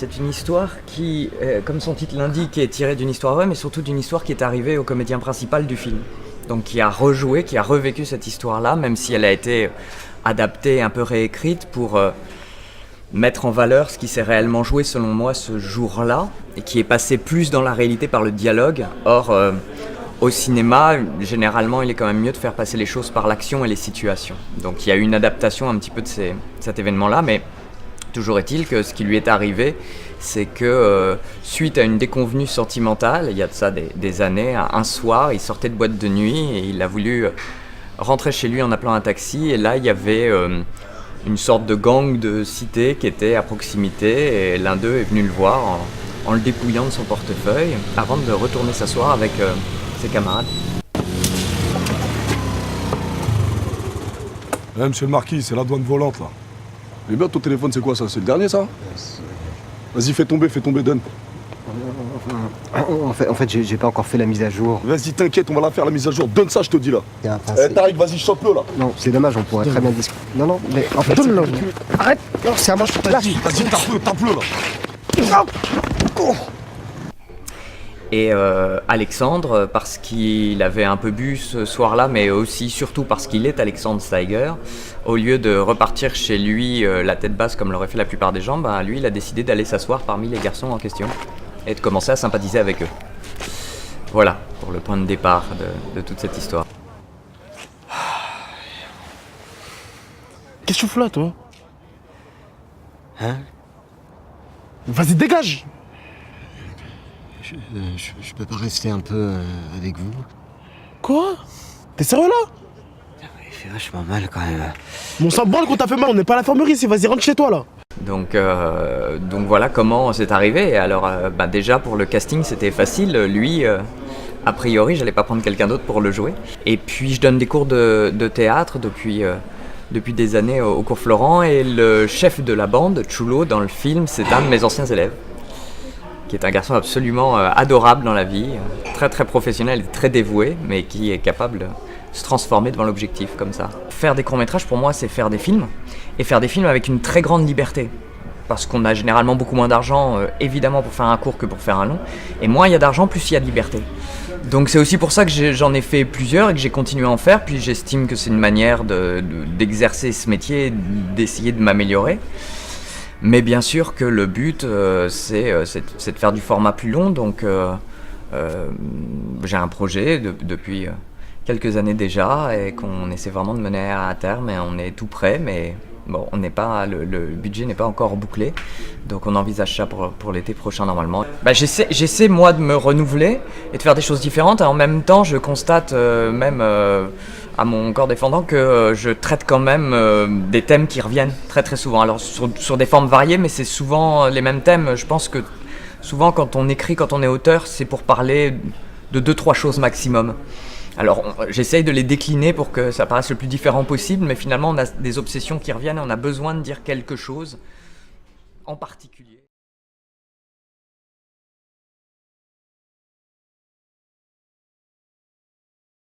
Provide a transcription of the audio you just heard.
c'est une histoire qui, comme son titre l'indique, est tirée d'une histoire vraie, mais surtout d'une histoire qui est arrivée au comédien principal du film. Donc qui a rejoué, qui a revécu cette histoire-là, même si elle a été adaptée, un peu réécrite pour mettre en valeur ce qui s'est réellement joué selon moi ce jour-là, et qui est passé plus dans la réalité par le dialogue. Or, au cinéma, généralement, il est quand même mieux de faire passer les choses par l'action et les situations. Donc il y a eu une adaptation un petit peu de cet événement-là, mais toujours est-il que ce qui lui est arrivé, c'est que suite à une déconvenue sentimentale, il y a de ça des années, un soir, il sortait de boîte de nuit et il a voulu rentrer chez lui en appelant un taxi, et là il y avait une sorte de gang de cité qui était à proximité, et l'un d'eux est venu le voir en le dépouillant de son portefeuille avant de retourner s'asseoir avec ses camarades. Monsieur le marquis, c'est la douane volante là. Mais bien, ton téléphone c'est quoi ça? C'est le dernier ça? Vas-y, fais tomber, donne. En fait, j'ai pas encore fait la mise à jour. Vas-y, t'inquiète, on va la faire la mise à jour. Donne ça, je te dis là. Enfin, Tariq, vas-y, chope-le là. Non, c'est dommage, on pourrait très bien discuter. Non, mais en fait... Donne-le. Arrête. Non, c'est à moi, je te lâche. Vas-y, tape-le là. Et Alexandre, parce qu'il avait un peu bu ce soir-là, mais aussi surtout parce qu'il est Alexandre Steiger, au lieu de repartir chez lui la tête basse comme l'auraient fait la plupart des gens, ben, lui il a décidé d'aller s'asseoir parmi les garçons en question et de commencer à sympathiser avec eux. Voilà pour le point de départ de toute cette histoire. Qu'est-ce que tu fous là, toi? Hein? Vas-y, dégage! Je peux pas rester un peu avec vous? Quoi? T'es sérieux là? Il fait vachement mal quand même. Mon sang branle qu'on t'a fait mal, on n'est pas à l'infirmerie ici, vas-y, rentre chez toi là. Donc voilà comment c'est arrivé. Alors déjà pour le casting c'était facile, lui a priori j'allais pas prendre quelqu'un d'autre pour le jouer. Et puis je donne des cours de théâtre depuis des années au cours Florent, et le chef de la bande, Chulo, dans le film, c'est un de mes anciens élèves, qui est un garçon absolument adorable dans la vie, très très professionnel et très dévoué, mais qui est capable de se transformer devant l'objectif comme ça. Faire des courts-métrages pour moi c'est faire des films, et faire des films avec une très grande liberté. Parce qu'on a généralement beaucoup moins d'argent, évidemment, pour faire un court que pour faire un long. Et moins il y a d'argent, plus il y a de liberté. Donc c'est aussi pour ça que j'en ai fait plusieurs et que j'ai continué à en faire. Puis j'estime que c'est une manière d'exercer ce métier, d'essayer de m'améliorer. Mais bien sûr que le but, c'est de faire du format plus long. Donc j'ai un projet depuis quelques années déjà, et qu'on essaie vraiment de mener à terme, et on est tout prêt, mais bon, le budget n'est pas encore bouclé, donc on envisage ça pour l'été prochain normalement. J'essaie moi de me renouveler et de faire des choses différentes, et en même temps je constate même à mon corps défendant que je traite quand même des thèmes qui reviennent très très souvent. Alors sur des formes variées, mais c'est souvent les mêmes thèmes. Je pense que souvent quand on écrit, quand on est auteur, c'est pour parler de 2-3 choses maximum. Alors j'essaye de les décliner pour que ça paraisse le plus différent possible, mais finalement on a des obsessions qui reviennent et on a besoin de dire quelque chose en particulier.